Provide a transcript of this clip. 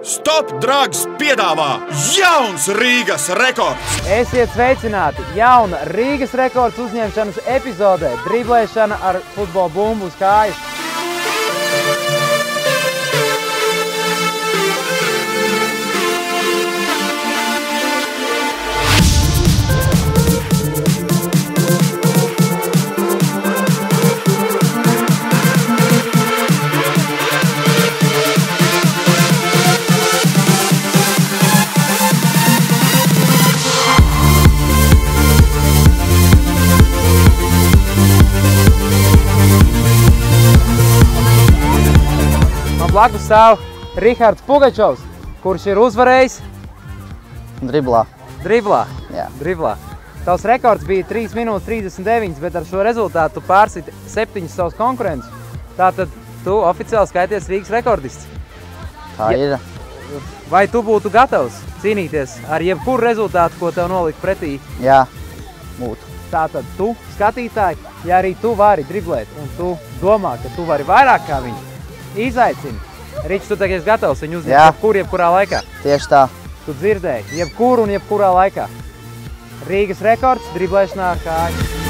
Stop Drugs piedāvā jauns Rīgas rekords! Esiet sveicināti! Jauna Rīgas rekords uzņemšanas epizodē – driblēšana ar futbola bumbu uz kājas. Blakus stāv Rihards Pugačovs, kurš ir uzvarējis Driblā. Jā. Driblā. Tavs rekords bija 3 minūtes 39, bet ar šo rezultātu tu pārsiti 7 savus konkurentus. Tātad tu oficiāli skaities Rīgas rekordists. Tā ir. Vai tu būtu gatavs cīnīties ar jebkuru rezultātu, ko tev nolikt pretī? Jā, būtu. Tātad tu, skatītāji, ja arī tu vari driblēt un tu domā, ka tu vari vairāk kā viņš, izaicini. Ričs, tu tagad esi gatavs viņu uzņemt jebkurā laikā? Tieši tā. Tu dzirdēji, jebkuru un jebkurā laikā. Rīgas rekords driblēšanā ar kāju.